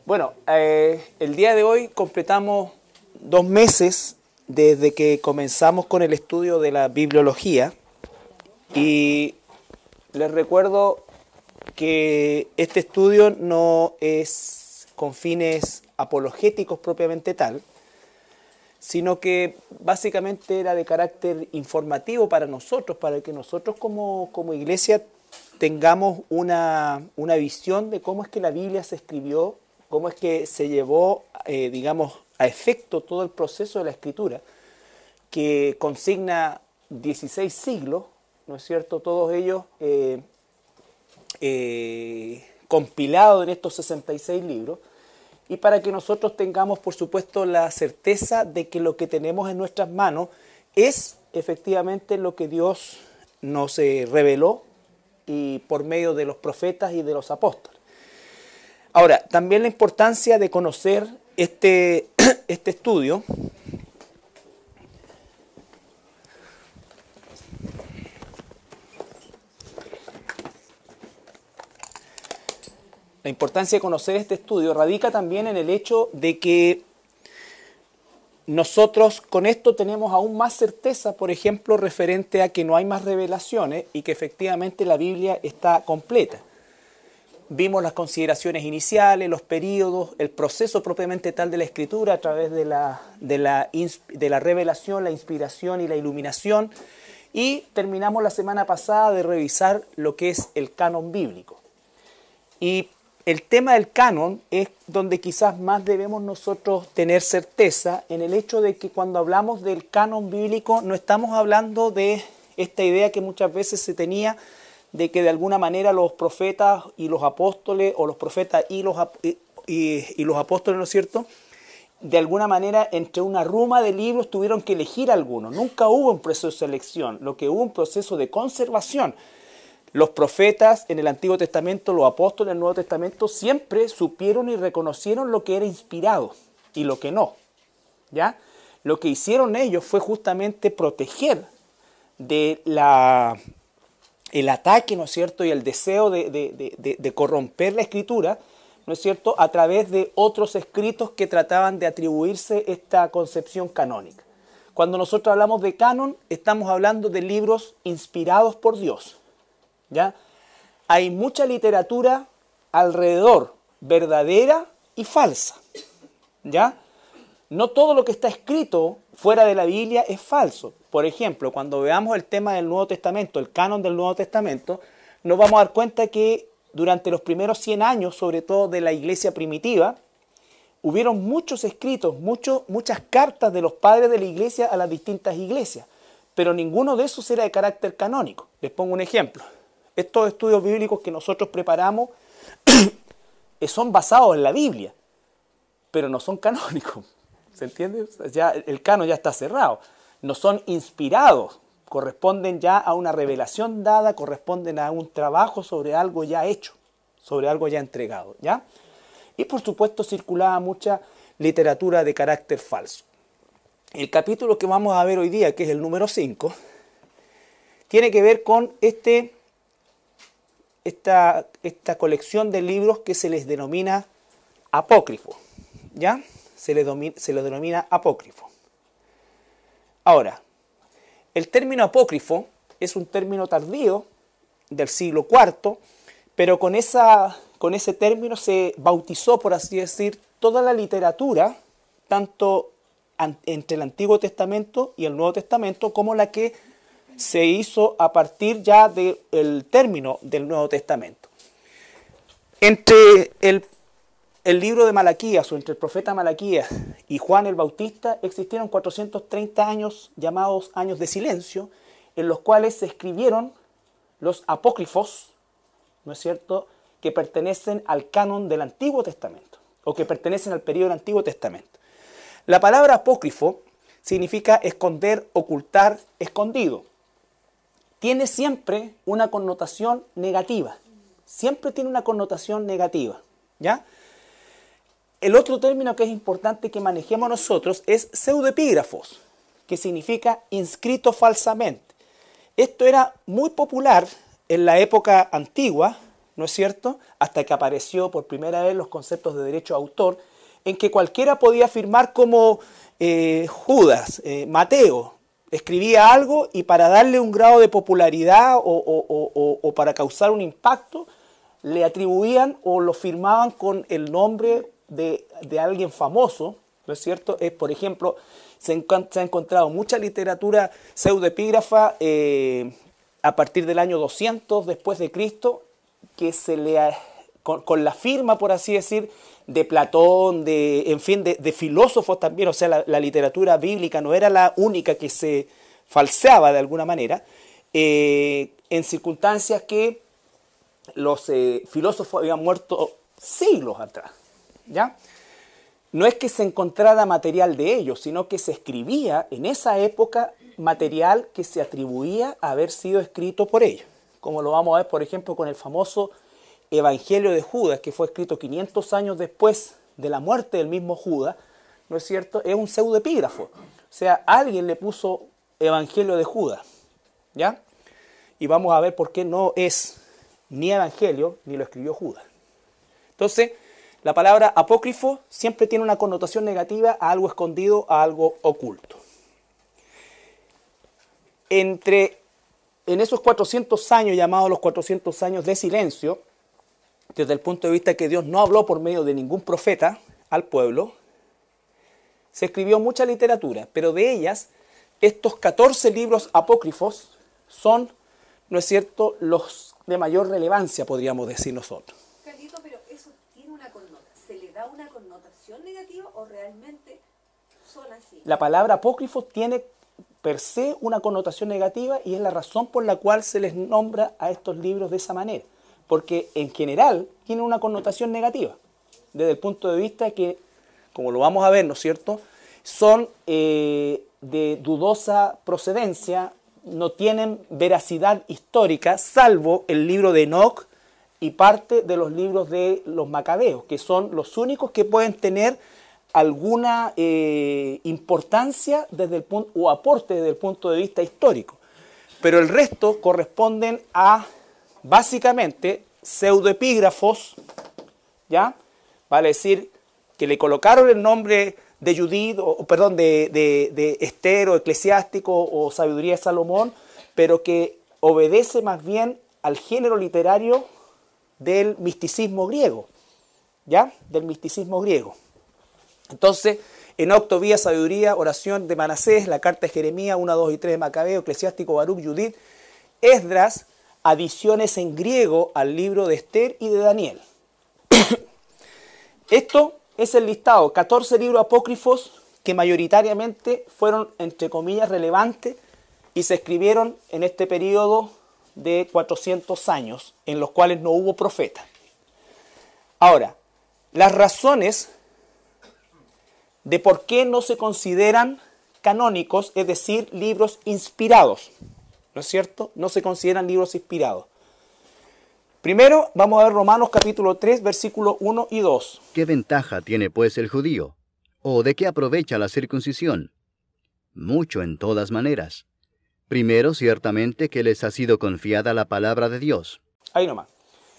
Bueno, el día de hoy completamos 2 meses desde que comenzamos con el estudio de la bibliología y les recuerdo que este estudio no es con fines apologéticos propiamente tal, sino que básicamente era de carácter informativo para nosotros, para que nosotros como iglesia tengamos una visión de cómo es que la Biblia se escribió, cómo es que se llevó, digamos, a efecto todo el proceso de la escritura, que consigna 16 siglos, ¿no es cierto?, todos ellos compilados en estos 66 libros, y para que nosotros tengamos, por supuesto, la certeza de que lo que tenemos en nuestras manos es efectivamente lo que Dios nos reveló y por medio de los profetas y de los apóstoles. Ahora, también la importancia de conocer este estudio. La importancia de conocer este estudio radica también en el hecho de que nosotros con esto tenemos aún más certeza, por ejemplo, referente a que no hay más revelaciones y que efectivamente la Biblia está completa. Vimos las consideraciones iniciales, los períodos, el proceso propiamente tal de la Escritura a través de la revelación, la inspiración y la iluminación, y terminamos la semana pasada de revisar lo que es el canon bíblico. Y el tema del canon es donde quizás más debemos nosotros tener certeza en el hecho de que cuando hablamos del canon bíblico no estamos hablando de esta idea que muchas veces se tenía de que de alguna manera los profetas y los apóstoles, o los profetas y los apóstoles, ¿no es cierto?, de alguna manera entre una ruma de libros tuvieron que elegir algunos. Nunca hubo un proceso de selección, lo que hubo un proceso de conservación. Los profetas en el Antiguo Testamento, los apóstoles en el Nuevo Testamento, siempre supieron y reconocieron lo que era inspirado y lo que no, ¿ya? Lo que hicieron ellos fue justamente proteger de el ataque, ¿no es cierto?, y el deseo de corromper la Escritura, ¿no es cierto?, a través de otros escritos que trataban de atribuirse esta concepción canónica. Cuando nosotros hablamos de canon, estamos hablando de libros inspirados por Dios, ¿ya? Hay mucha literatura alrededor, verdadera y falsa, ¿ya? No todo lo que está escrito fuera de la Biblia es falso. Por ejemplo, cuando veamos el tema del Nuevo Testamento, el canon del Nuevo Testamento, nos vamos a dar cuenta que durante los primeros 100 años, sobre todo de la iglesia primitiva, hubieron muchos escritos, muchas cartas de los padres de la iglesia a las distintas iglesias, pero ninguno de esos era de carácter canónico. Les pongo un ejemplo. Estos estudios bíblicos que nosotros preparamos son basados en la Biblia, pero no son canónicos. ¿Se entiende? Ya, el canon ya está cerrado. No son inspirados, corresponden ya a una revelación dada, corresponden a un trabajo sobre algo ya hecho, sobre algo ya entregado, ¿ya? Y por supuesto circulaba mucha literatura de carácter falso. El capítulo que vamos a ver hoy día, que es el número 5, tiene que ver con esta colección de libros que se les denomina apócrifo, ¿ya? Se le denomina apócrifo. Ahora, el término apócrifo es un término tardío del siglo IV, pero con ese término se bautizó, por así decir, toda la literatura, tanto entre el Antiguo Testamento y el Nuevo Testamento, como la que se hizo a partir ya del término del Nuevo Testamento. Entre el libro de Malaquías, o entre el profeta Malaquías y Juan el Bautista, existieron 430 años llamados años de silencio, en los cuales se escribieron los apócrifos, ¿no es cierto?, que pertenecen al canon del Antiguo Testamento, o que pertenecen al periodo del Antiguo Testamento. La palabra apócrifo significa esconder, ocultar, escondido. Tiene siempre una connotación negativa. Siempre tiene una connotación negativa, ¿ya? El otro término que es importante que manejemos nosotros es pseudoepígrafos, que significa inscrito falsamente. Esto era muy popular en la época antigua, ¿no es cierto?, hasta que apareció por primera vez los conceptos de derecho de autor, en que cualquiera podía firmar como Judas, Mateo, escribía algo y para darle un grado de popularidad o para causar un impacto, le atribuían o lo firmaban con el nombre de alguien famoso, ¿no es cierto? Por ejemplo, se ha encontrado mucha literatura pseudoepígrafa a partir del año 200 después de Cristo, que con la firma, por así decir, de Platón, en fin, de filósofos también. O sea, la literatura bíblica no era la única que se falseaba de alguna manera, en circunstancias que los filósofos habían muerto siglos atrás, ¿ya? No es que se encontrara material de ellos, sino que se escribía en esa época material que se atribuía a haber sido escrito por ellos. Como lo vamos a ver, por ejemplo, con el famoso Evangelio de Judas, que fue escrito 500 años después de la muerte del mismo Judas, ¿no es cierto? Es un pseudoepígrafo. O sea, alguien le puso Evangelio de Judas, ¿ya? Y vamos a ver por qué no es ni Evangelio, ni lo escribió Judas. Entonces, la palabra apócrifo siempre tiene una connotación negativa a algo escondido, a algo oculto. En esos 400 años, llamados los 400 años de silencio, desde el punto de vista que Dios no habló por medio de ningún profeta al pueblo, se escribió mucha literatura, pero de ellas, estos 14 libros apócrifos son, ¿no es cierto?, los de mayor relevancia, podríamos decir nosotros. Carlito, pero eso tiene una connotación, ¿se le da una connotación negativa o realmente son así? La palabra apócrifo tiene per se una connotación negativa y es la razón por la cual se les nombra a estos libros de esa manera, porque en general tienen una connotación negativa, desde el punto de vista que, como lo vamos a ver, ¿no es cierto?, son de dudosa procedencia, no tienen veracidad histórica, salvo el libro de Enoc y parte de los libros de los Macabeos, que son los únicos que pueden tener alguna importancia desde el punto, o aporte desde el punto de vista histórico. Pero el resto corresponden a, básicamente, pseudoepígrafos, ¿ya? Vale decir, que le colocaron el nombre de Judith, de Esther, o Eclesiástico, o Sabiduría de Salomón, pero que obedece más bien al género literario del misticismo griego, ¿ya? Del misticismo griego. Entonces, Enoc, Tobías, Sabiduría, Oración de Manasés, la Carta de Jeremías, 1, 2 y 3 de Macabeo, Eclesiástico, Baruch, Judith, Esdras, adiciones en griego al libro de Esther y de Daniel. Esto es el listado, 14 libros apócrifos que mayoritariamente fueron, entre comillas, relevantes y se escribieron en este periodo de 400 años, en los cuales no hubo profeta. Ahora, las razones de por qué no se consideran canónicos, es decir, libros inspirados, ¿no es cierto? No se consideran libros inspirados. Primero, vamos a ver Romanos capítulo 3, versículos 1 y 2. ¿Qué ventaja tiene pues el judío? ¿O de qué aprovecha la circuncisión? Mucho en todas maneras. Primero, ciertamente que les ha sido confiada la palabra de Dios. Ahí nomás.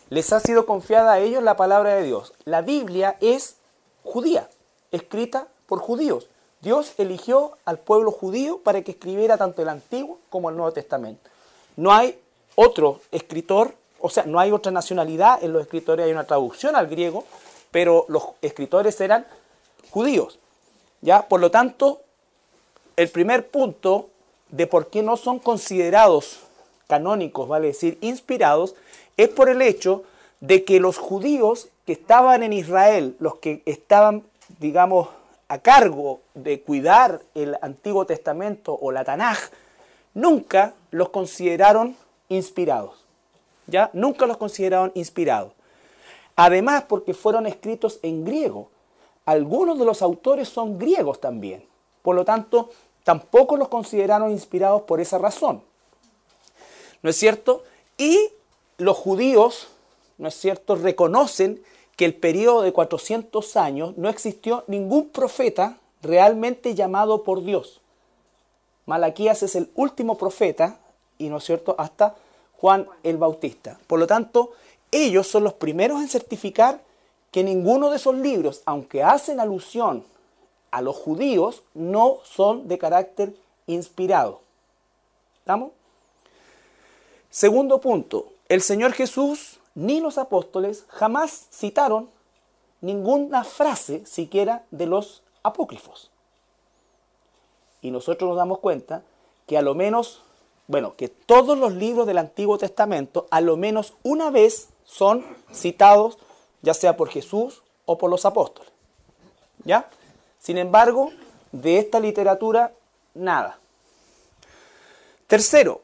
Les ha sido confiada a ellos la palabra de Dios. La Biblia es judía, escrita por judíos. Dios eligió al pueblo judío para que escribiera tanto el Antiguo como el Nuevo Testamento. No hay otro escritor, o sea, no hay otra nacionalidad en los escritores, hay una traducción al griego, pero los escritores eran judíos, ¿ya? Por lo tanto, el primer punto de por qué no son considerados canónicos, vale decir, inspirados, es por el hecho de que los judíos que estaban en Israel, los que estaban, digamos, a cargo de cuidar el Antiguo Testamento o la Tanaj, nunca los consideraron inspirados. ¿Ya? Nunca los consideraron inspirados. Además, porque fueron escritos en griego. Algunos de los autores son griegos también. Por lo tanto, tampoco los consideraron inspirados por esa razón. ¿No es cierto? Y los judíos, ¿no es cierto?, reconocen que el periodo de 400 años no existió ningún profeta realmente llamado por Dios. Malaquías es el último profeta, y ¿no es cierto?, hasta Juan el Bautista. Por lo tanto, ellos son los primeros en certificar que ninguno de esos libros, aunque hacen alusión a los judíos, no son de carácter inspirado. ¿Estamos? Segundo punto, el Señor Jesús ni los apóstoles jamás citaron ninguna frase siquiera de los apócrifos. Y nosotros nos damos cuenta que a lo menos, que todos los libros del Antiguo Testamento a lo menos una vez son citados, ya sea por Jesús o por los apóstoles. ¿Ya? Sin embargo, de esta literatura, nada. Tercero,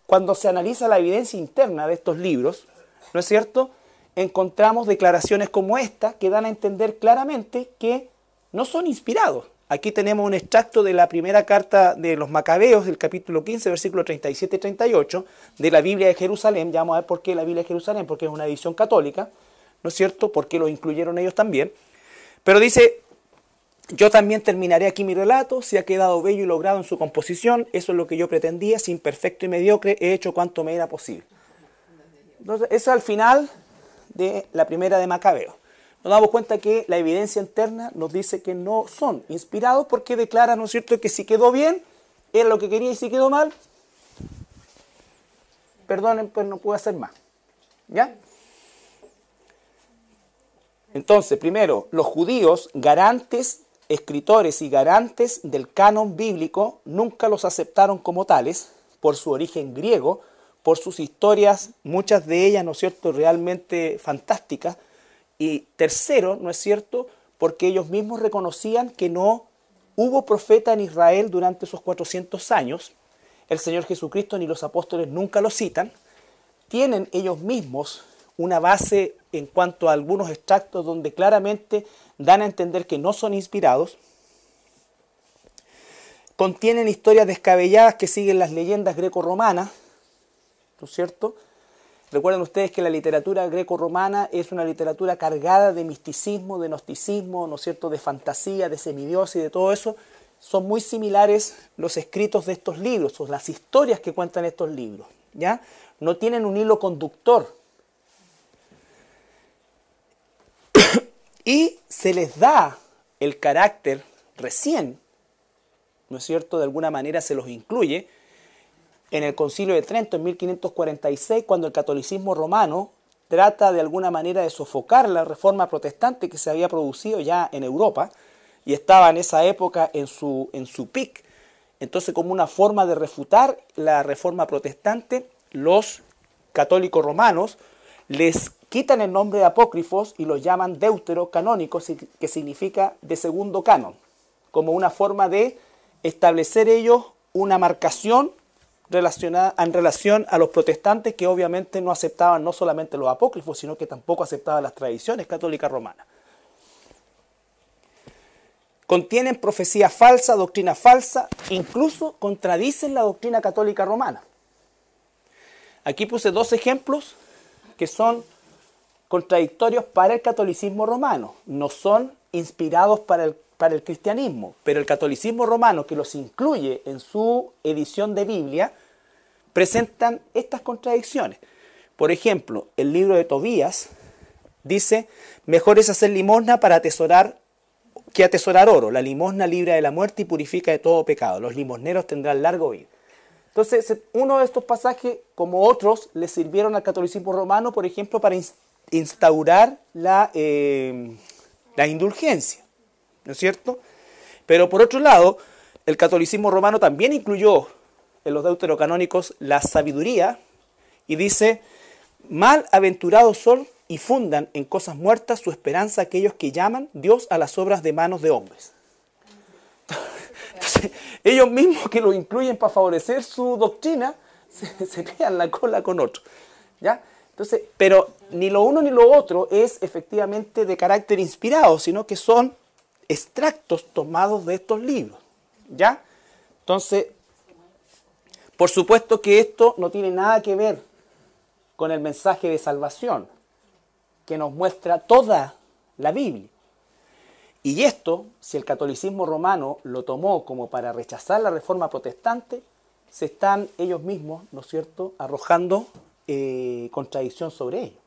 cuando se analiza la evidencia interna de estos libros, ¿no es cierto?, encontramos declaraciones como esta que dan a entender claramente que no son inspirados. Aquí tenemos un extracto de la primera carta de los Macabeos, del capítulo 15, versículos 37 y 38, de la Biblia de Jerusalén. Ya vamos a ver por qué la Biblia de Jerusalén, porque es una edición católica, ¿no es cierto?, porque lo incluyeron ellos también. Pero dice: yo también terminaré aquí mi relato, si ha quedado bello y logrado en su composición, eso es lo que yo pretendía, si imperfecto y mediocre, he hecho cuanto me era posible. Entonces, eso es al final de la primera de Macabeos. Nos damos cuenta que la evidencia interna nos dice que no son inspirados porque declara, ¿no es cierto?, que si quedó bien, era lo que quería, y si quedó mal, perdonen, pues no puedo hacer más. ¿Ya? Entonces, primero, los judíos, garantes, escritores y garantes del canon bíblico, nunca los aceptaron como tales, por su origen griego, por sus historias, muchas de ellas, ¿no es cierto?, realmente fantásticas. Y tercero, ¿no es cierto?, porque ellos mismos reconocían que no hubo profeta en Israel durante esos 400 años. El Señor Jesucristo ni los apóstoles nunca lo citan. Tienen ellos mismos una base en cuanto a algunos extractos donde claramente dan a entender que no son inspirados. Contienen historias descabelladas que siguen las leyendas greco-romanas, ¿no es cierto? Recuerden ustedes que la literatura greco-romana es una literatura cargada de misticismo, de gnosticismo, ¿no es cierto?, de fantasía, de semidios y de todo eso. Son muy similares los escritos de estos libros, o las historias que cuentan estos libros, ¿ya? No tienen un hilo conductor. Y se les da el carácter recién, ¿no es cierto?, de alguna manera se los incluye, en el Concilio de Trento en 1546, cuando el catolicismo romano trata de alguna manera de sofocar la reforma protestante que se había producido ya en Europa y estaba en esa época en su pic. Entonces, como una forma de refutar la reforma protestante, los católicos romanos les quitan el nombre de apócrifos y los llaman deuterocanónicos, que significa de segundo canon, como una forma de establecer ellos una marcación relacionada en relación a los protestantes, que obviamente no aceptaban no solamente los apócrifos, sino que tampoco aceptaban las tradiciones católicas romanas. Contienen profecía falsa, doctrina falsa, incluso contradicen la doctrina católica romana. Aquí puse dos ejemplos que son contradictorios para el catolicismo romano. No son inspirados para el cristianismo, pero el catolicismo romano, que los incluye en su edición de Biblia, presentan estas contradicciones. Por ejemplo, el libro de Tobías dice: mejor es hacer limosna para atesorar que atesorar oro. La limosna libra de la muerte y purifica de todo pecado. Los limosneros tendrán largo vida. Entonces, uno de estos pasajes, como otros, le sirvieron al catolicismo romano, por ejemplo, para instaurar la indulgencia, ¿no es cierto? Pero por otro lado, el catolicismo romano también incluyó en los deuterocanónicos la sabiduría y dice: mal aventurados son y fundan en cosas muertas su esperanza aquellos que llaman Dios a las obras de manos de hombres. Entonces, ellos mismos, que lo incluyen para favorecer su doctrina, se pegan la cola con otro, ¿ya? Entonces, pero ni lo uno ni lo otro es efectivamente de carácter inspirado, sino que son extractos tomados de estos libros, ¿ya? Entonces, por supuesto que esto no tiene nada que ver con el mensaje de salvación que nos muestra toda la Biblia. Y esto, si el catolicismo romano lo tomó como para rechazar la reforma protestante, se están ellos mismos, ¿no es cierto?, arrojando contradicción sobre ello.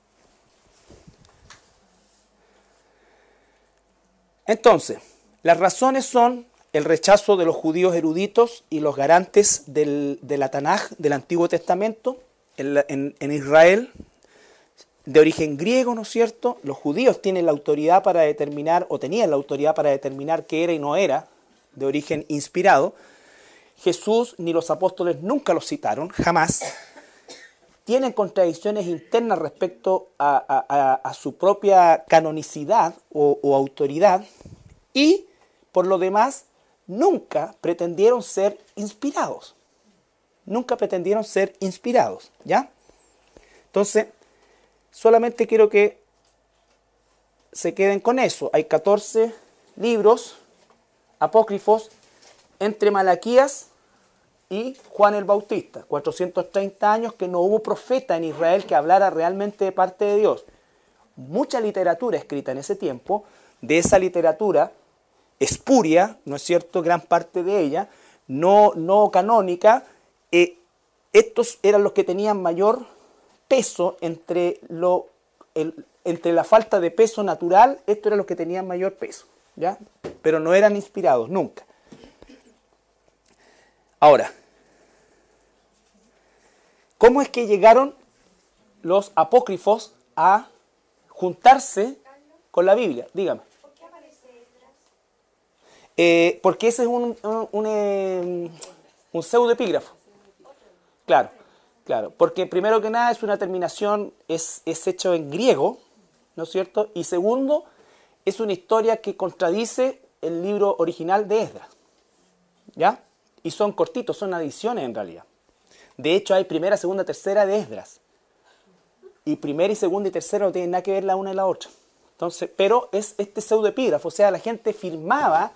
Entonces, las razones son el rechazo de los judíos eruditos y los garantes de la Tanaj, del Antiguo Testamento, en Israel, de origen griego, ¿no es cierto? Los judíos tienen la autoridad para determinar, o tenían la autoridad para determinar qué era y no era, de origen inspirado. Jesús ni los apóstoles nunca los citaron, jamás. Tienen contradicciones internas respecto a su propia canonicidad o autoridad, y por lo demás nunca pretendieron ser inspirados. Nunca pretendieron ser inspirados, ¿ya? Entonces, solamente quiero que se queden con eso. Hay 14 libros apócrifos entre Malaquías y Juan el Bautista. 430 años que no hubo profeta en Israel que hablara realmente de parte de Dios. Mucha literatura escrita en ese tiempo. De esa literatura espuria, ¿no es cierto?, gran parte de ella, no canónica, estos eran los que tenían mayor peso entre la falta de peso natural. Estos eran los que tenían mayor peso, ¿ya? Pero no eran inspirados, nunca. Ahora, ¿cómo es que llegaron los apócrifos a juntarse con la Biblia? Dígame. Porque ese es un pseudoepígrafo. Claro, porque primero que nada es una terminación, es hecho en griego, ¿no es cierto? Y segundo, es una historia que contradice el libro original de Esdras, ¿ya? Y son cortitos, son adiciones en realidad. De hecho hay primera, segunda, tercera de Esdras. Y primera y segunda y tercera no tienen nada que ver la una y la otra. Entonces, pero es este pseudoepígrafo, o sea, la gente firmaba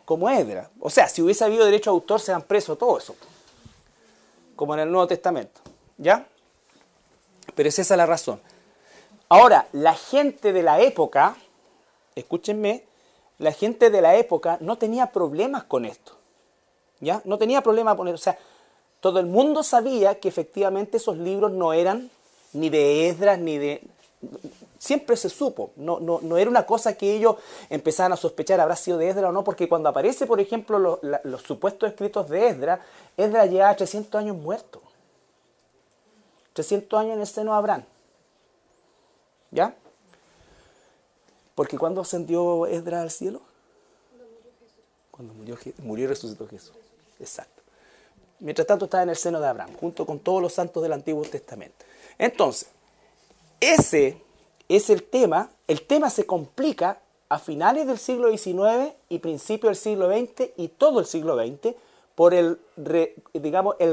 como Esdras. O sea, si hubiese habido derecho a autor, se han preso todo eso, como en el Nuevo Testamento, ¿ya? Pero es esa la razón. Ahora, la gente de la época, escúchenme, la gente de la época no tenía problemas con esto, ¿ya? No tenía problema con eso. O sea, todo el mundo sabía que efectivamente esos libros no eran ni de Esdras, ni de... Siempre se supo, no era una cosa que ellos empezaran a sospechar, habrá sido de Esdras o no, porque cuando aparece, por ejemplo, los supuestos escritos de Esdras, Esdras lleva 300 años muerto. 300 años en el seno de Abraham. ¿Ya? Porque ¿cuándo ascendió Esdras al cielo? Cuando murió y resucitó Jesús. Exacto. Mientras tanto estaba en el seno de Abraham, junto con todos los santos del Antiguo Testamento. Entonces, ese es el tema. El tema se complica a finales del siglo XIX y principios del siglo XX y todo el siglo XX por el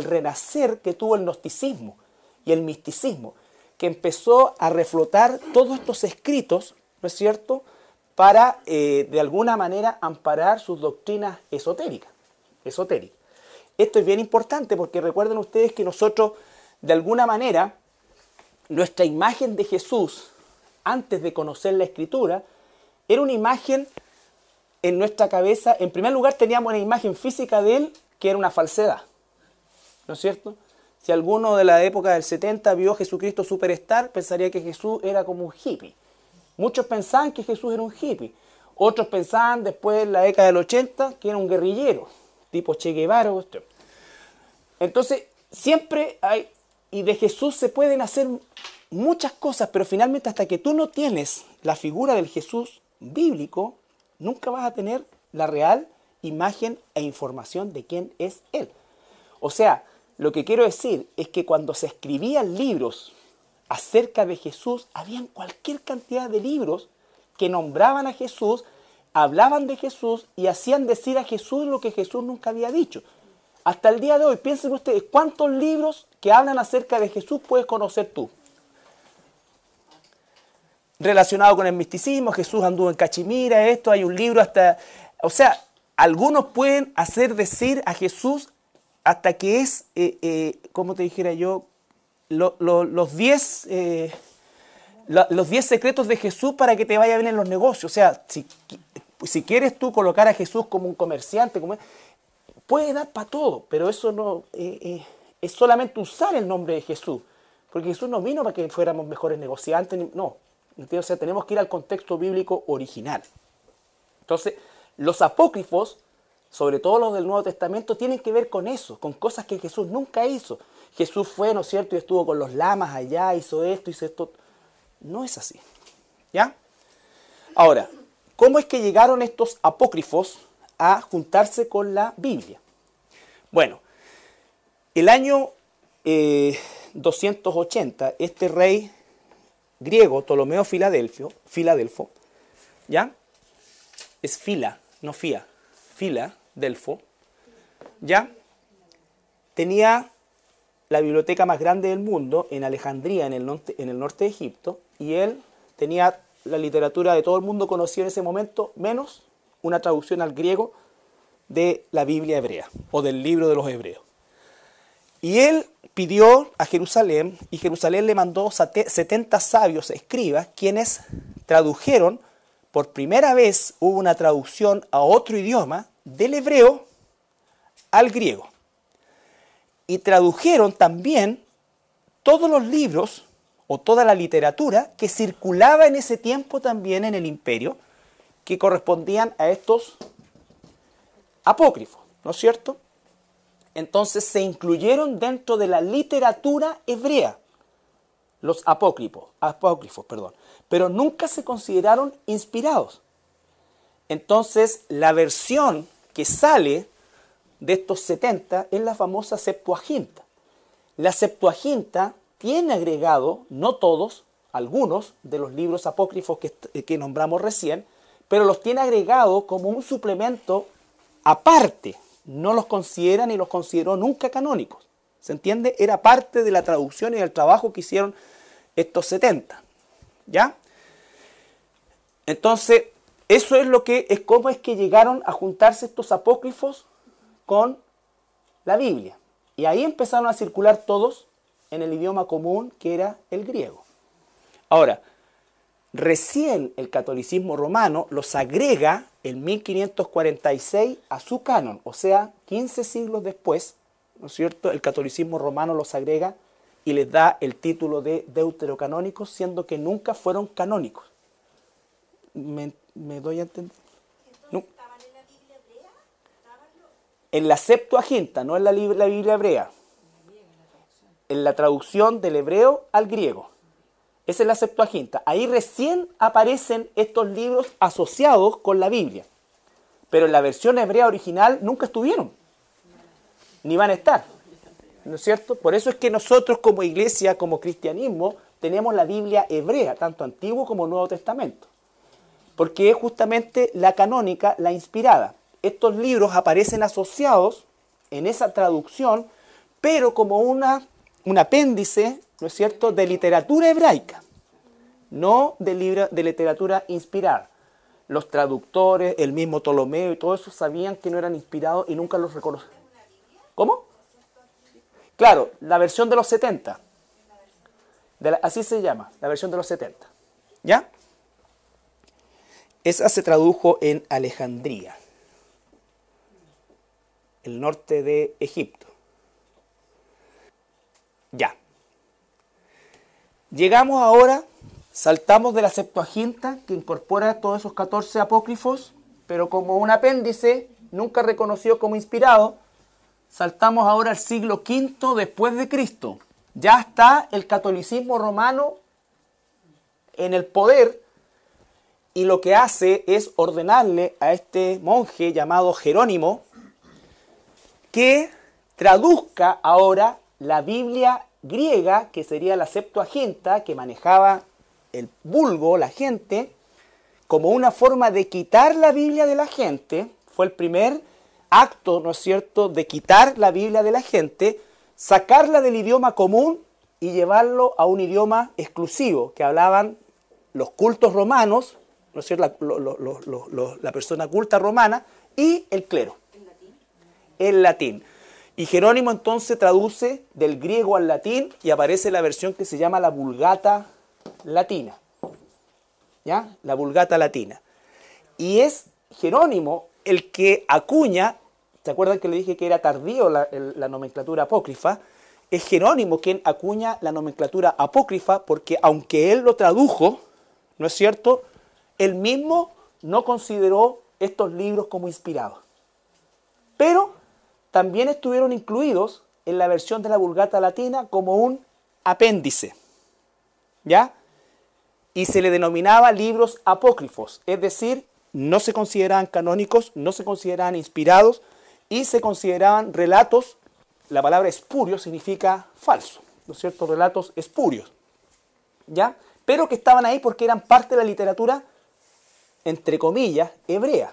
renacer que tuvo el gnosticismo y el misticismo, que empezó a reflotar todos estos escritos, ¿no es cierto?, para de alguna manera amparar sus doctrinas esotéricas. Esto es bien importante porque recuerden ustedes que nosotros, de alguna manera, nuestra imagen de Jesús, antes de conocer la Escritura, era una imagen en nuestra cabeza. En primer lugar, teníamos una imagen física de Él que era una falsedad, ¿no es cierto? Si alguno de la época del 70 vio a Jesucristo Superstar, pensaría que Jesús era como un hippie. Muchos pensaban que Jesús era un hippie. Otros pensaban después, en la década del 80, que era un guerrillero, tipo Che Guevara. Entonces, siempre hay... Y de Jesús se pueden hacer muchas cosas, pero finalmente hasta que tú no tienes la figura del Jesús bíblico, nunca vas a tener la real imagen e información de quién es Él. O sea, lo que quiero decir es que cuando se escribían libros acerca de Jesús, habían cualquier cantidad de libros que nombraban a Jesús, hablaban de Jesús y hacían decir a Jesús lo que Jesús nunca había dicho. Hasta el día de hoy, piensen ustedes, ¿cuántos libros que hablan acerca de Jesús puedes conocer tú? Relacionado con el misticismo, Jesús anduvo en Cachemira, hay un libro hasta... O sea, algunos pueden hacer decir a Jesús hasta que es, como te dijera yo, los 10 secretos de Jesús para que te vaya bien en los negocios. O sea, si quieres tú colocar a Jesús como un comerciante, puede dar para todo, pero eso no es solamente usar el nombre de Jesús, porque Jesús no vino para que fuéramos mejores negociantes, no. O sea, tenemos que ir al contexto bíblico original. Entonces, los apócrifos, sobre todo los del Nuevo Testamento, tienen que ver con eso, con cosas que Jesús nunca hizo. Jesús fue, ¿no es cierto?, y estuvo con los lamas allá, hizo esto, hizo esto. No es así, ¿ya? Ahora, ¿cómo es que llegaron estos apócrifos a juntarse con la Biblia? Bueno, el año 280, este rey griego, Ptolomeo Filadelfo, ¿ya? Es Fila, no Fía, Filadelfo, ¿ya? Tenía la biblioteca más grande del mundo en Alejandría, en el norte de Egipto, y él tenía la literatura de todo el mundo conocida en ese momento, menos una traducción al griego de la Biblia hebrea, o del libro de los hebreos. Y él pidió a Jerusalén, y Jerusalén le mandó 70 sabios escribas, quienes tradujeron, por primera vez hubo una traducción a otro idioma, del hebreo al griego. Y tradujeron también todos los libros, o toda la literatura, que circulaba en ese tiempo también en el imperio, que correspondían a estos apócrifos, ¿no es cierto? Entonces se incluyeron dentro de la literatura hebrea, los apócrifos, pero nunca se consideraron inspirados. Entonces la versión que sale de estos 70 es la famosa Septuaginta. La Septuaginta tiene agregado, no todos, algunos de los libros apócrifos que nombramos recién, pero los tiene agregado como un suplemento aparte. No los considera ni los consideró nunca canónicos. ¿Se entiende? Era parte de la traducción y del trabajo que hicieron estos 70. ¿Ya? Entonces, eso es cómo es que llegaron a juntarse estos apócrifos con la Biblia. Y ahí empezaron a circular todos en el idioma común, que era el griego. Ahora, recién el catolicismo romano los agrega en 1546 a su canon, o sea, 15 siglos después, ¿no es cierto?, el catolicismo romano los agrega y les da el título de deuterocanónicos, siendo que nunca fueron canónicos. ¿Me doy a entender? No. ¿Estaban en la Biblia hebrea? En la Septuaginta, no en la Biblia hebrea. En la traducción del hebreo al griego. Esa es la Septuaginta. Ahí recién aparecen estos libros asociados con la Biblia. Pero en la versión hebrea original nunca estuvieron. Ni van a estar. ¿No es cierto? Por eso es que nosotros como iglesia, como cristianismo, tenemos la Biblia hebrea, tanto Antiguo como Nuevo Testamento. Porque es justamente la canónica, la inspirada. Estos libros aparecen asociados en esa traducción, pero como un apéndice, ¿no es cierto?, de literatura hebraica, no de literatura inspirada. Los traductores, el mismo Ptolomeo y todo eso sabían que no eran inspirados y nunca los reconocieron. ¿Cómo? Claro, la versión de los 70. Así se llama, la versión de los 70. ¿Ya? Esa se tradujo en Alejandría, el norte de Egipto. Ya. Llegamos ahora, saltamos de la Septuaginta, que incorpora todos esos 14 apócrifos, pero como un apéndice, nunca reconocido como inspirado, saltamos ahora al siglo V después de Cristo. Ya está el catolicismo romano en el poder, y lo que hace es ordenarle a este monje llamado Jerónimo que traduzca ahora la Biblia griega, que sería la Septuaginta, que manejaba el vulgo, la gente, como una forma de quitar la Biblia de la gente. Fue el primer acto, ¿no es cierto?, de quitar la Biblia de la gente, sacarla del idioma común y llevarlo a un idioma exclusivo, que hablaban los cultos romanos, ¿no es cierto?, la persona culta romana y el clero. El latín. Y Jerónimo entonces traduce del griego al latín y aparece la versión que se llama la Vulgata Latina. ¿Ya? La Vulgata Latina. Y es Jerónimo el que acuña, ¿se acuerdan que le dije que era tardío la nomenclatura apócrifa? Es Jerónimo quien acuña la nomenclatura apócrifa porque aunque él lo tradujo, ¿no es cierto?, él mismo no consideró estos libros como inspirados. Pero también estuvieron incluidos en la versión de la Vulgata Latina como un apéndice, ¿ya? Y se le denominaba libros apócrifos, es decir, no se consideraban canónicos, no se consideraban inspirados y se consideraban relatos. La palabra espurio significa falso, ¿no es cierto? Relatos espurios, ¿ya? Pero que estaban ahí porque eran parte de la literatura, entre comillas, hebrea.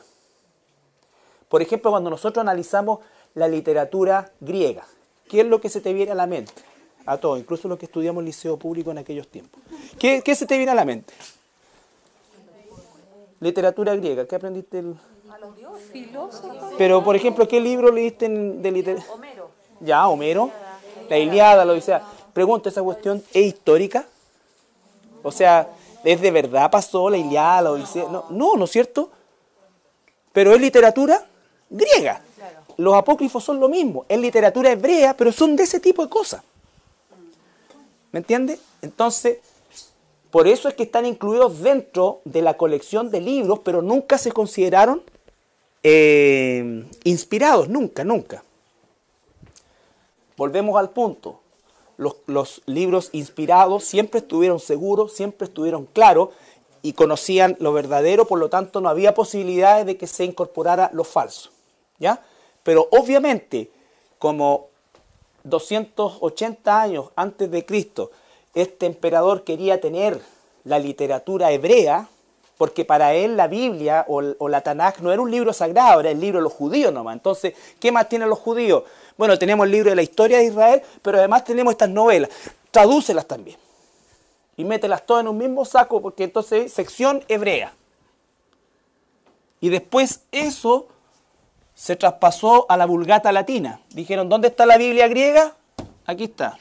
Por ejemplo, cuando nosotros analizamos la literatura griega, ¿qué es lo que se te viene a la mente? A todos, incluso los que estudiamos en liceo público en aquellos tiempos. ¿Qué se te viene a la mente? Literatura griega, ¿qué aprendiste? A los dioses. Filósofos. Pero, por ejemplo, ¿qué libro leíste de literatura? Homero. Ya, Homero, la Ilíada, la Odisea. Pregunto, ¿esa cuestión es histórica? O sea, ¿es de verdad pasó la Ilíada, la Odisea? No es cierto. Pero es literatura griega. Los apócrifos son lo mismo, es literatura hebrea, pero son de ese tipo de cosas. ¿Me entiendes? Entonces, por eso es que están incluidos dentro de la colección de libros, pero nunca se consideraron inspirados, nunca. Volvemos al punto. Los libros inspirados siempre estuvieron seguros, siempre estuvieron claros y conocían lo verdadero, por lo tanto no había posibilidades de que se incorporara lo falso, ¿ya? Pero obviamente, como 280 años antes de Cristo, este emperador quería tener la literatura hebrea, porque para él la Biblia o la Tanaj no era un libro sagrado, era el libro de los judíos nomás. Entonces, ¿qué más tienen los judíos? Bueno, tenemos el libro de la historia de Israel, pero además tenemos estas novelas. Tradúcelas también. Y mételas todas en un mismo saco, porque entonces sección hebrea. Y después eso se traspasó a la Vulgata Latina. Dijeron, ¿dónde está la Biblia griega? Aquí está.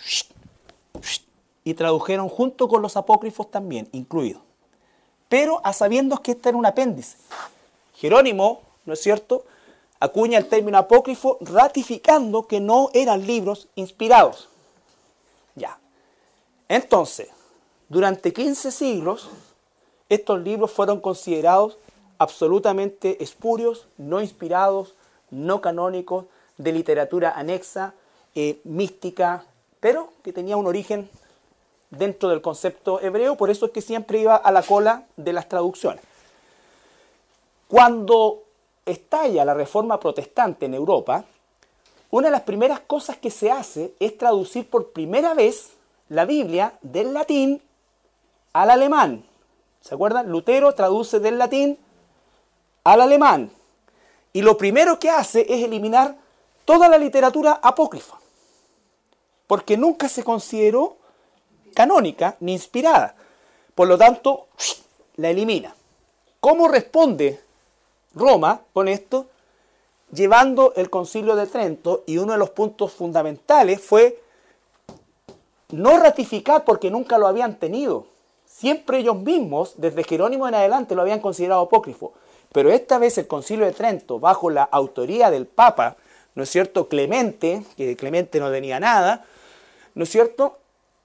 Y tradujeron junto con los apócrifos también, incluidos. Pero a sabiendas que este era un apéndice. Jerónimo, ¿no es cierto?, acuña el término apócrifo ratificando que no eran libros inspirados. Ya. Entonces, durante 15 siglos, estos libros fueron considerados absolutamente espurios, no inspirados, no canónicos, de literatura anexa, mística, pero que tenía un origen dentro del concepto hebreo, por eso es que siempre iba a la cola de las traducciones. Cuando estalla la Reforma Protestante en Europa, una de las primeras cosas que se hace es traducir por primera vez la Biblia del latín al alemán. ¿Se acuerdan? Lutero traduce del latín al alemán. Y lo primero que hace es eliminar toda la literatura apócrifa, porque nunca se consideró canónica ni inspirada. Por lo tanto, la elimina. ¿Cómo responde Roma con esto? Llevando el Concilio de Trento, y uno de los puntos fundamentales fue no ratificar, porque nunca lo habían tenido. Siempre ellos mismos, desde Jerónimo en adelante, lo habían considerado apócrifo. Pero esta vez el Concilio de Trento, bajo la autoría del Papa, ¿no es cierto?, Clemente, que de Clemente no tenía nada, ¿no es cierto?,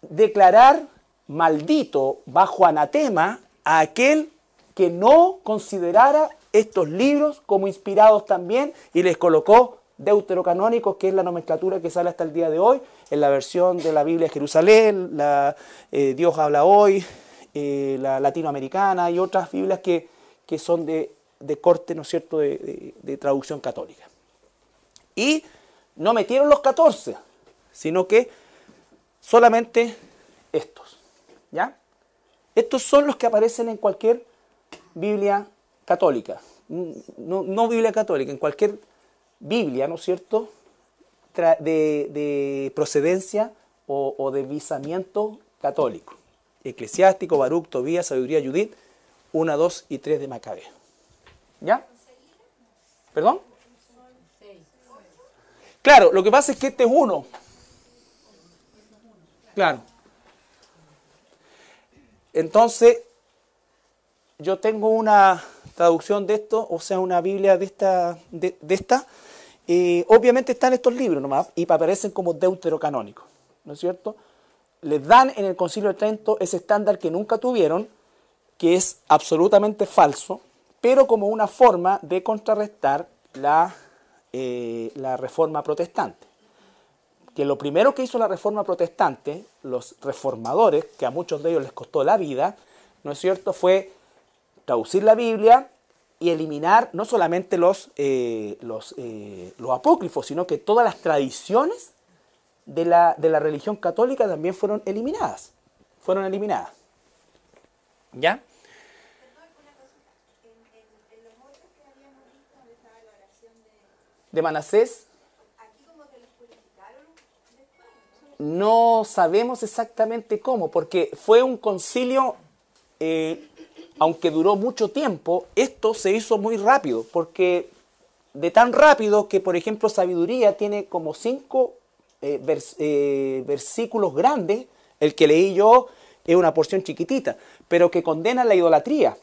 declarar maldito, bajo anatema, a aquel que no considerara estos libros como inspirados también, y les colocó deuterocanónicos, que es la nomenclatura que sale hasta el día de hoy, en la versión de la Biblia de Jerusalén, la Dios habla hoy, la latinoamericana y otras Biblias que son de corte, ¿no es cierto?, de traducción católica. Y no metieron los 14, sino que solamente estos, ¿ya? Estos son los que aparecen en cualquier Biblia católica, no Biblia católica, en cualquier Biblia, ¿no es cierto?, de procedencia o de visamiento católico. Eclesiástico, Baruch, Tobías, Sabiduría, Judith, 1, 2 y 3 de Macabeo. ¿Ya? ¿Perdón? Claro, lo que pasa es que este es uno. Claro. Entonces, yo tengo una traducción de esto, o sea, una Biblia de esta. Obviamente están estos libros nomás, y aparecen como deuterocanónicos, ¿no es cierto? Les dan en el Concilio de Trento ese estándar que nunca tuvieron, que es absolutamente falso, pero como una forma de contrarrestar la reforma protestante. Que lo primero que hizo la reforma protestante, los reformadores, que a muchos de ellos les costó la vida, ¿no es cierto?, fue traducir la Biblia y eliminar no solamente los apócrifos, sino que todas las tradiciones de la religión católica también fueron eliminadas. ¿Ya? En los otros que habíamos visto, donde estaba la oración De Manasés, aquí como que los purificaron después. no sabemos exactamente cómo, porque fue un concilio, aunque duró mucho tiempo, esto se hizo muy rápido, porque de tan rápido que, por ejemplo, Sabiduría tiene como 5 versículos grandes, el que leí yo es una porción chiquitita, pero que condenan la idolatría,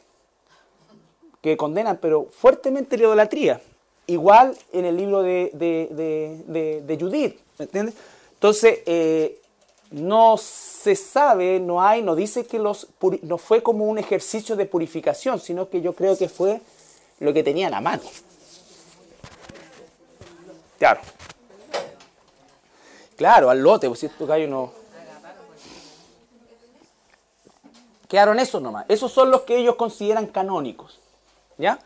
que condenan pero fuertemente la idolatría. Igual en el libro de Judith, ¿me entiendes? Entonces, no se sabe, no dice que no fue como un ejercicio de purificación, sino que yo creo que fue lo que tenían a mano. Claro. Claro, al lote, pues si estos gallos no... Quedaron esos nomás. Esos son los que ellos consideran canónicos. ¿Ya?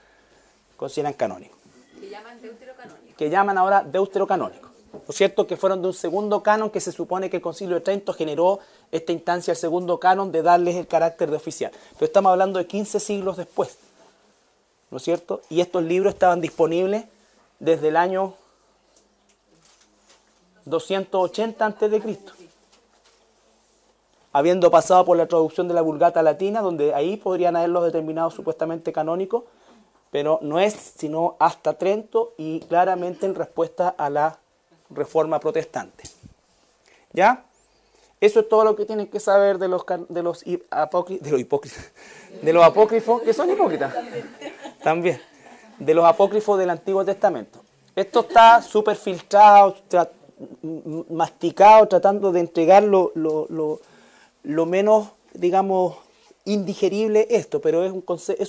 Consideran canónicos. Que llaman deuterocanónicos. Que llaman ahora deuterocanónicos. ¿No es cierto? Que fueron de un segundo canon que se supone que el Concilio de Trento generó esta instancia, el segundo canon, de darles el carácter de oficial. Pero estamos hablando de 15 siglos después. ¿No es cierto? Y estos libros estaban disponibles desde el año 280 a.C., habiendo pasado por la traducción de la Vulgata Latina, donde ahí podrían haberlos determinado supuestamente canónicos, pero no es sino hasta Trento y claramente en respuesta a la Reforma Protestante. ¿Ya? Eso es todo lo que tienen que saber de los apócrifos, que son hipócritas. También. De los apócrifos del Antiguo Testamento. Esto está súper filtrado, masticado, tratando de entregar lo menos, digamos, indigerible esto, pero es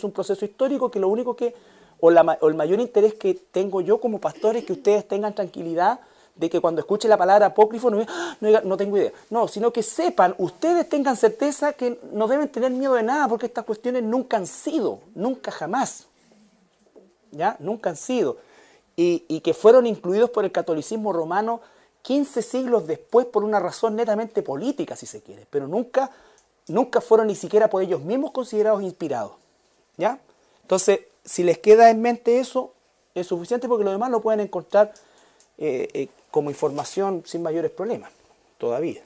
un proceso histórico que lo único que, o el mayor interés que tengo yo como pastor es que ustedes tengan tranquilidad de que cuando escuchen la palabra apócrifo no tengo idea. No, sino que sepan, ustedes tengan certeza que no deben tener miedo de nada, porque estas cuestiones nunca han sido, nunca jamás. ¿Ya? Nunca han sido. Y que fueron incluidos por el catolicismo romano 15 siglos después por una razón netamente política, si se quiere, pero nunca fueron ni siquiera por ellos mismos considerados inspirados. ¿Ya? Entonces, si les queda en mente eso, es suficiente, porque lo demás lo pueden encontrar como información sin mayores problemas, todavía.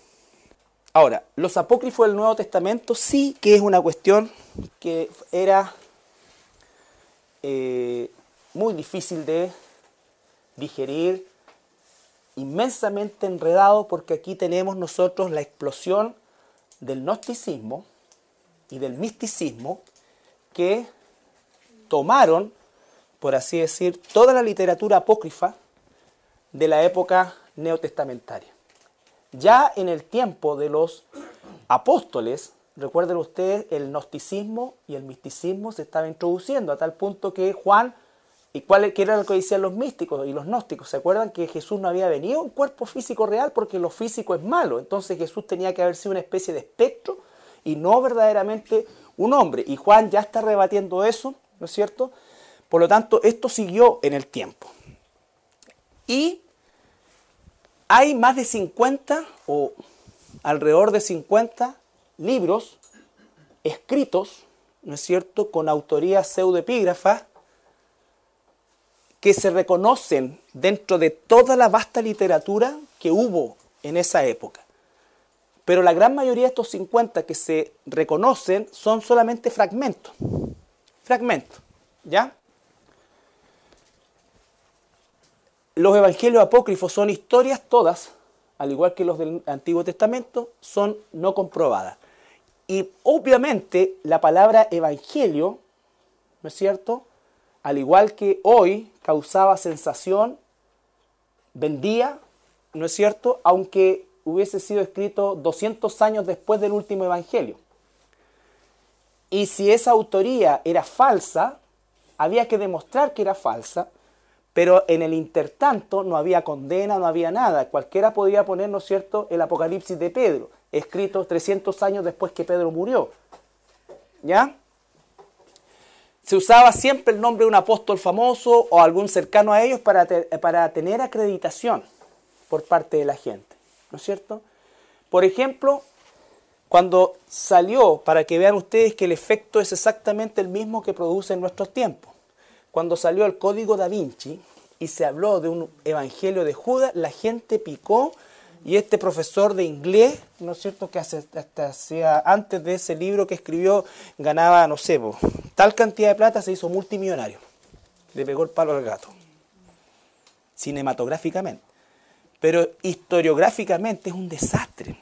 Ahora, los apócrifos del Nuevo Testamento sí que es una cuestión que era muy difícil de digerir, inmensamente enredado, porque aquí tenemos nosotros la explosión del gnosticismo y del misticismo que tomaron, por así decir, toda la literatura apócrifa de la época neotestamentaria. Ya en el tiempo de los apóstoles, recuerden ustedes, el gnosticismo y el misticismo se estaban introduciendo a tal punto que Juan, ¿qué era lo que decían los místicos y los gnósticos? ¿Se acuerdan que Jesús no había venido en cuerpo físico real porque lo físico es malo? Entonces Jesús tenía que haber sido una especie de espectro y no verdaderamente un hombre. Y Juan ya está rebatiendo eso, ¿no es cierto? Por lo tanto, esto siguió en el tiempo. Y hay más de 50 o alrededor de 50 libros escritos, ¿no es cierto?, con autoría pseudoepígrafa, que se reconocen dentro de toda la vasta literatura que hubo en esa época. Pero la gran mayoría de estos 50 que se reconocen son solamente fragmentos. Fragmentos, ¿ya? Los evangelios apócrifos son historias todas, al igual que los del Antiguo Testamento, son no comprobadas. Y obviamente la palabra evangelio, ¿no es cierto?, al igual que hoy causaba sensación, vendía, ¿no es cierto?, aunque hubiese sido escrito 200 años después del último evangelio. Y si esa autoría era falsa, había que demostrar que era falsa, pero en el intertanto no había condena, no había nada. Cualquiera podía poner, ¿no es cierto?, el Apocalipsis de Pedro, escrito 300 años después que Pedro murió. ¿Ya? Se usaba siempre el nombre de un apóstol famoso o algún cercano a ellos para tener acreditación por parte de la gente, ¿no es cierto? Por ejemplo, cuando salió, para que vean ustedes que el efecto es exactamente el mismo que produce en nuestros tiempos, cuando salió el Código Da Vinci y se habló de un evangelio de Judas, la gente picó y este profesor de inglés, ¿no es cierto?, que antes de ese libro que escribió ganaba, no sé, tal cantidad de plata, se hizo multimillonario. Le pegó el palo al gato. Cinematográficamente. Pero historiográficamente es un desastre.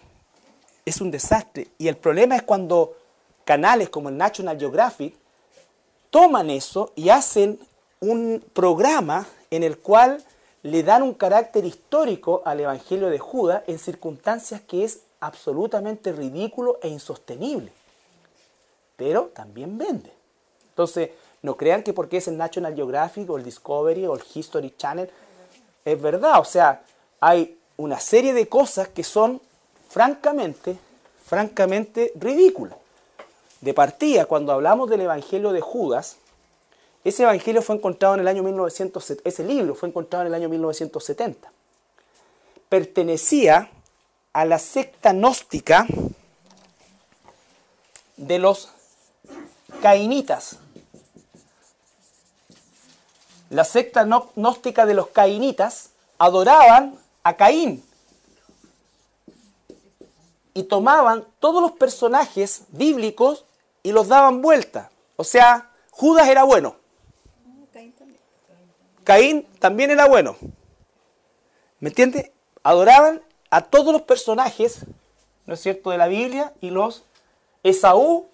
Es un desastre. Y el problema es cuando canales como el National Geographic toman eso y hacen un programa en el cual le dan un carácter histórico al Evangelio de Judas en circunstancias que es absolutamente ridículo e insostenible. Pero también vende. Entonces, no crean que porque es el National Geographic o el Discovery o el History Channel, es verdad. O sea, hay una serie de cosas que son francamente ridículas. De partida, cuando hablamos del Evangelio de Judas, ese evangelio fue encontrado en el año 1970, ese libro fue encontrado en el año 1970. Pertenecía a la secta gnóstica de los cainitas. La secta gnóstica de los cainitas adoraban a Caín y tomaban todos los personajes bíblicos y los daban vuelta. O sea, Judas era bueno. Caín también era bueno. ¿Me entiendes? Adoraban a todos los personajes, ¿no es cierto?, de la Biblia, y los Esaú,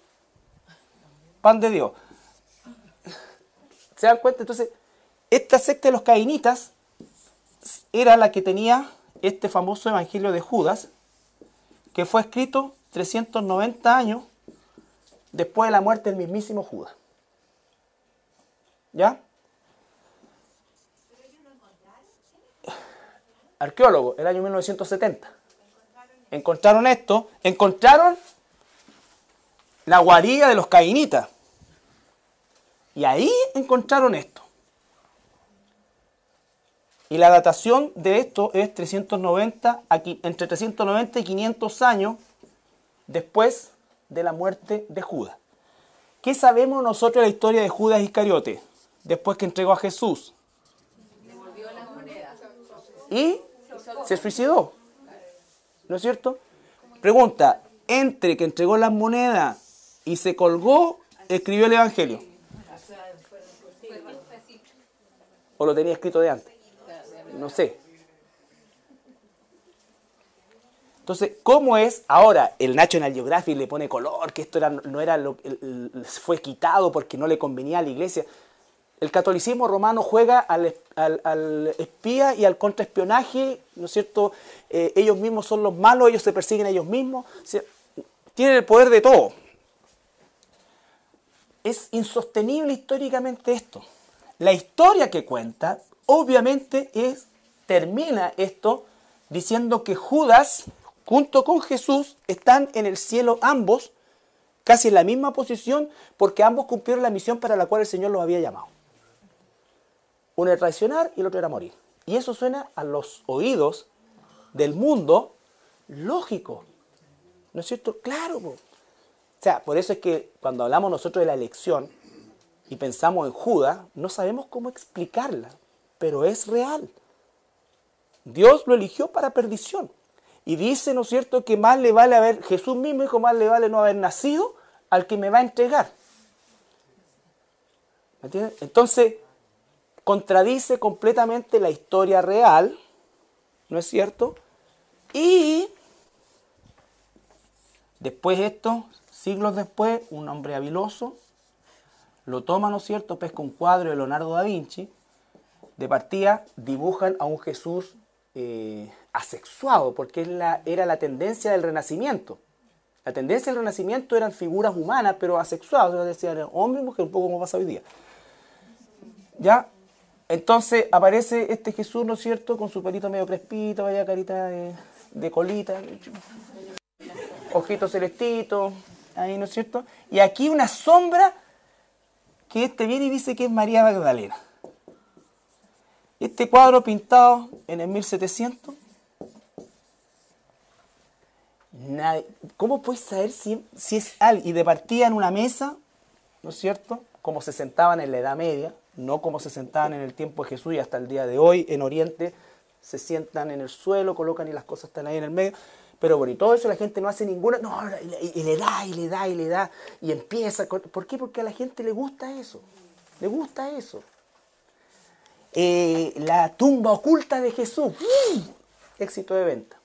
pan de Dios. ¿Se dan cuenta? Entonces, esta secta de los cainitas era la que tenía este famoso evangelio de Judas, que fue escrito 390 años después de la muerte del mismísimo Judas. ¿Ya? Arqueólogos, el año 1970. Encontraron esto, encontraron la guarida de los cainitas. Y ahí encontraron esto. Y la datación de esto es entre 390 y 500 años después de la muerte de Judas. ¿Qué sabemos nosotros de la historia de Judas Iscariote después que entregó a Jesús? Devolvió las monedas. Y se suicidó. ¿No es cierto? Pregunta, entre que entregó las monedas y se colgó, escribió el Evangelio. ¿O lo tenía escrito de antes? No sé. Entonces, ¿cómo es? Ahora, el National Geographic le pone color, que esto fue quitado porque no le convenía a la iglesia. El catolicismo romano juega al espía y al contraespionaje, ¿no es cierto? Ellos mismos son los malos, ellos se persiguen a ellos mismos. O sea, tienen el poder de todo. Es insostenible históricamente esto. La historia que cuenta, obviamente, termina esto diciendo que Judas, junto con Jesús, están en el cielo ambos, casi en la misma posición, porque ambos cumplieron la misión para la cual el Señor los había llamado. Uno era traicionar y el otro era morir. Y eso suena a los oídos del mundo lógico. ¿No es cierto? Claro. O sea, por eso es que cuando hablamos nosotros de la elección y pensamos en Judas, no sabemos cómo explicarla, pero es real. Dios lo eligió para perdición. Y dice, ¿no es cierto?, que más le vale haber, Jesús mismo dijo, más le vale no haber nacido al que me va a entregar. ¿Me entiendes? Entonces, contradice completamente la historia real, ¿no es cierto? Y después esto, siglos después, un hombre habiloso lo toma, ¿no es cierto?, pesca un cuadro de Leonardo da Vinci, de partida dibujan a un Jesús asexuado, porque era la tendencia del Renacimiento. La tendencia del Renacimiento eran figuras humanas, pero asexuadas, o sea, decían hombre y mujer, un poco como pasa hoy día. ¿Ya? Entonces aparece este Jesús, ¿no es cierto?, con su pelito medio crespito, vaya carita de colita, ojitos celestitos, ahí, ¿no es cierto? Y aquí una sombra que viene y dice que es María Magdalena. Este cuadro pintado en el 1700, ¿cómo puedes saber si es alguien? Y de partida en una mesa, ¿no es cierto?, como se sentaban en la Edad Media, no como se sentaban en el tiempo de Jesús y hasta el día de hoy en Oriente, se sientan en el suelo, colocan y las cosas están ahí en el medio. Pero bueno, y todo eso la gente no hace ninguna, no, y le da, y le da, y le da, y empieza. ¿Por qué? Porque a la gente le gusta eso, le gusta eso. La tumba oculta de Jesús, éxito de venta.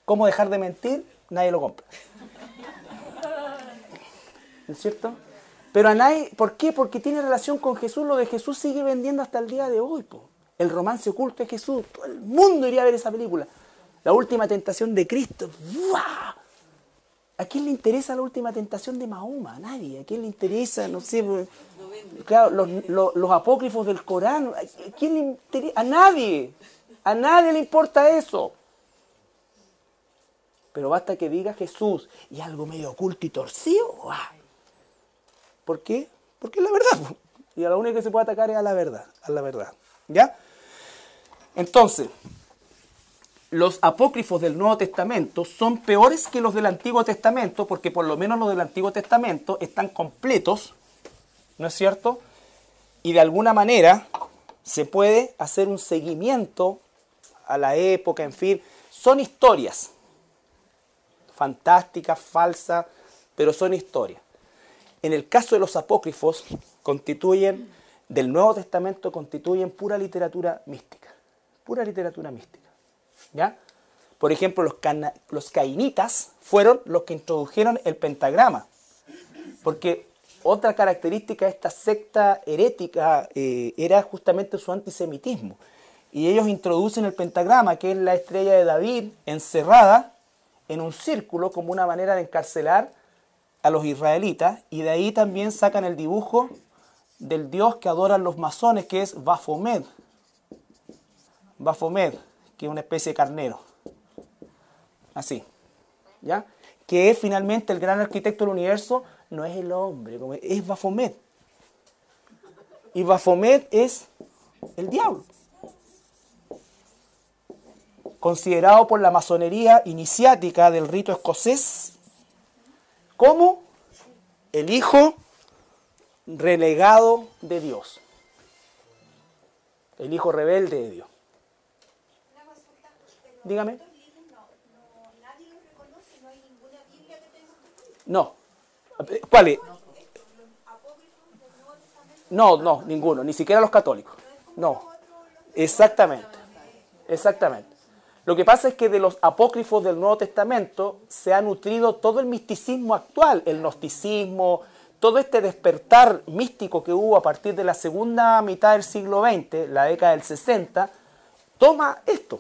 ¿Cómo dejar de mentir? Nadie lo compra. ¿No es cierto? Pero a nadie, ¿por qué? Porque tiene relación con Jesús, lo de Jesús sigue vendiendo hasta el día de hoy, po. El romance oculto de Jesús, todo el mundo iría a ver esa película. La última tentación de Cristo, ¡buah! ¿A quién le interesa la última tentación de Mahoma? A nadie. ¿A quién le interesa? No sé, claro, los apócrifos del Corán. ¿A quién le interesa? A nadie. A nadie le importa eso. Pero basta que diga Jesús y algo medio oculto y torcido. ¡Buah! ¿Por qué? Porque es la verdad. Y a la única que se puede atacar es a la verdad. A la verdad. ¿Ya? Entonces, los apócrifos del Nuevo Testamento son peores que los del Antiguo Testamento, porque por lo menos los del Antiguo Testamento están completos, ¿no es cierto? Y de alguna manera se puede hacer un seguimiento a la época, en fin. Son historias. Fantásticas, falsas, pero son historias. En el caso de los apócrifos, del Nuevo Testamento, constituyen pura literatura mística. Pura literatura mística. ¿Ya? Por ejemplo, los cainitas fueron los que introdujeron el pentagrama. Porque otra característica de esta secta herética era justamente su antisemitismo. Y ellos introducen el pentagrama, que es la estrella de David encerrada en un círculo como una manera de encarcelar a los israelitas, y de ahí también sacan el dibujo del dios que adoran los masones, que es Baphomet. Baphomet, que es una especie de carnero. Así. ¿Ya? Que es finalmente el gran arquitecto del universo, no es el hombre, es Baphomet. Y Baphomet es el diablo. Considerado por la masonería iniciática del rito escocés como el hijo relegado de Dios. El hijo rebelde de Dios. Dígame. No. ¿Cuál es? No, ninguno. Ni siquiera los católicos. No. Exactamente. Exactamente. Lo que pasa es que de los apócrifos del Nuevo Testamento se ha nutrido todo el misticismo actual, el gnosticismo, todo este despertar místico que hubo a partir de la segunda mitad del siglo XX, la década del 60, toma esto,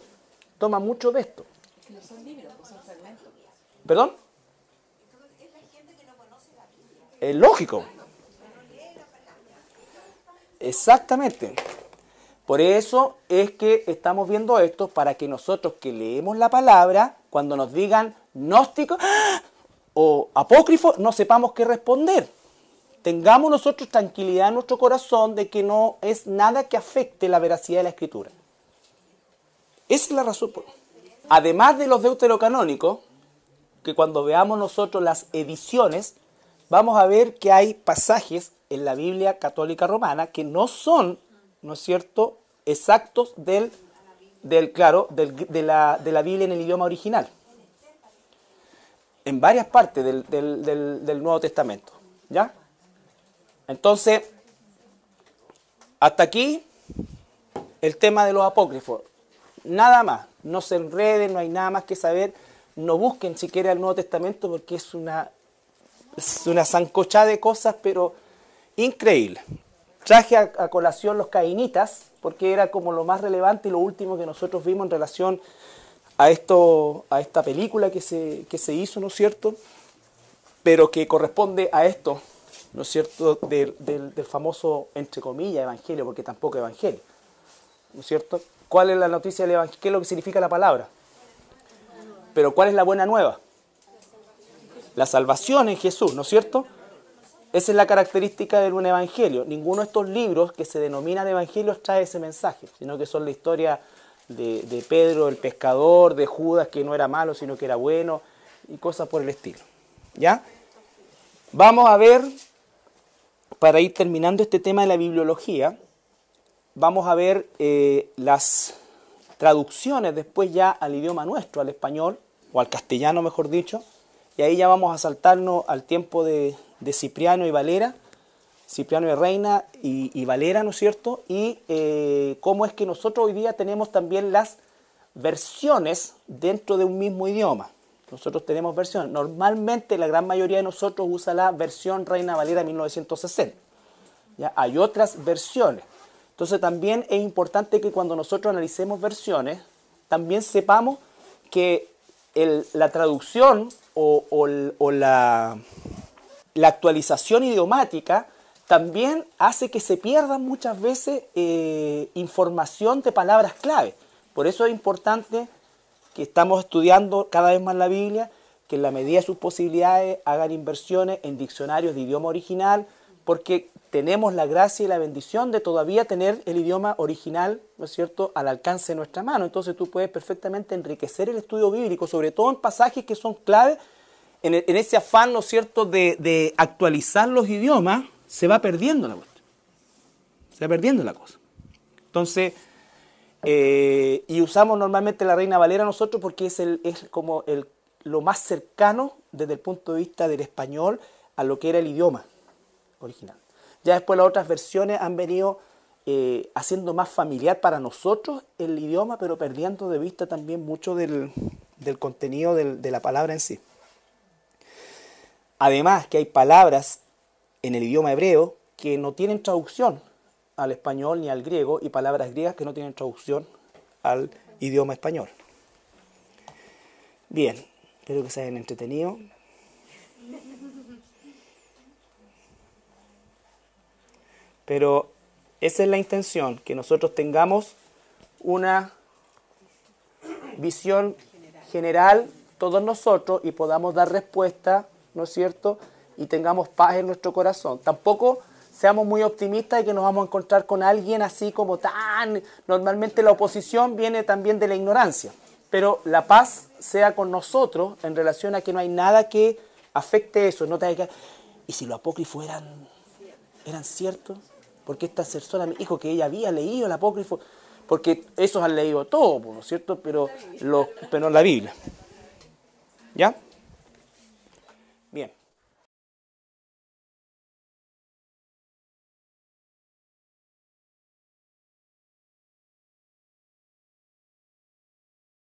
toma mucho de esto. No son libros, son fragmentos. ¿Perdón? Es la gente que no conoce la Biblia. Es lógico. Exactamente. Por eso es que estamos viendo esto, para que nosotros que leemos la palabra, cuando nos digan gnóstico o apócrifo, no sepamos qué responder. Tengamos nosotros tranquilidad en nuestro corazón de que no es nada que afecte la veracidad de la Escritura. Esa es la razón. Además de los deuterocanónicos, que cuando veamos nosotros las ediciones, vamos a ver que hay pasajes en la Biblia católica romana que no son, ¿no es cierto?, exactos de la Biblia en el idioma original. En varias partes del Nuevo Testamento. ¿Ya? Entonces, hasta aquí el tema de los apócrifos. Nada más. No se enreden, no hay nada más que saber. No busquen siquiera el Nuevo Testamento porque es una zancochada de cosas, pero increíble. Traje a colación los cainitas, porque era como lo más relevante y lo último que nosotros vimos en relación a esta película que se hizo, ¿no es cierto? Pero que corresponde a esto ¿no es cierto?, del famoso, entre comillas, evangelio, porque tampoco es evangelio, ¿no es cierto? ¿Cuál es la noticia del evangelio? ¿Qué es lo que significa la palabra? Pero ¿cuál es la buena nueva? La salvación en Jesús, ¿no es cierto? Esa es la característica de un evangelio. Ninguno de estos libros que se denominan evangelios trae ese mensaje, sino que son la historia de Pedro, el pescador, de Judas, que no era malo, sino que era bueno, y cosas por el estilo. ¿Ya? Vamos a ver, para ir terminando este tema de la bibliología, vamos a ver las traducciones después ya al idioma nuestro, al español, o al castellano mejor dicho, y ahí ya vamos a saltarnos al tiempo de Cipriano y Valera, Cipriano de Reina y Valera, ¿no es cierto? Y cómo es que nosotros hoy día tenemos también las versiones dentro de un mismo idioma. Nosotros tenemos versiones. Normalmente la gran mayoría de nosotros usa la versión Reina Valera 1960. ¿Ya? Hay otras versiones. Entonces también es importante que cuando nosotros analicemos versiones, también sepamos que la traducción o la actualización idiomática también hace que se pierdan muchas veces información de palabras clave. Por eso es importante que estamos estudiando cada vez más la Biblia, que en la medida de sus posibilidades hagan inversiones en diccionarios de idioma original, porque tenemos la gracia y la bendición de todavía tener el idioma original, ¿no es cierto?, al alcance de nuestra mano. Entonces tú puedes perfectamente enriquecer el estudio bíblico, sobre todo en pasajes que son clave. En ese afán, ¿no es cierto?, de actualizar los idiomas, se va perdiendo la cuestión. Se va perdiendo la cosa. Entonces, y usamos normalmente la Reina Valera nosotros porque es como lo más cercano desde el punto de vista del español a lo que era el idioma original. Ya después las otras versiones han venido haciendo más familiar para nosotros el idioma, pero perdiendo de vista también mucho del contenido de la palabra en sí. Además que hay palabras en el idioma hebreo que no tienen traducción al español ni al griego, y palabras griegas que no tienen traducción al idioma español. Bien, espero que se hayan entretenido. Pero esa es la intención, que nosotros tengamos una visión general todos nosotros y podamos dar respuesta, ¿no es cierto?, y tengamos paz en nuestro corazón. Tampoco seamos muy optimistas de que nos vamos a encontrar con alguien así como tan... Normalmente la oposición viene también de la ignorancia, pero la paz sea con nosotros en relación a que no hay nada que afecte eso. No te que... ¿Y si los apócrifos eran ciertos? Porque esta persona me dijo que ella había leído el apócrifo, porque esos han leído todo, ¿no es cierto? Pero no la Biblia. ¿Ya?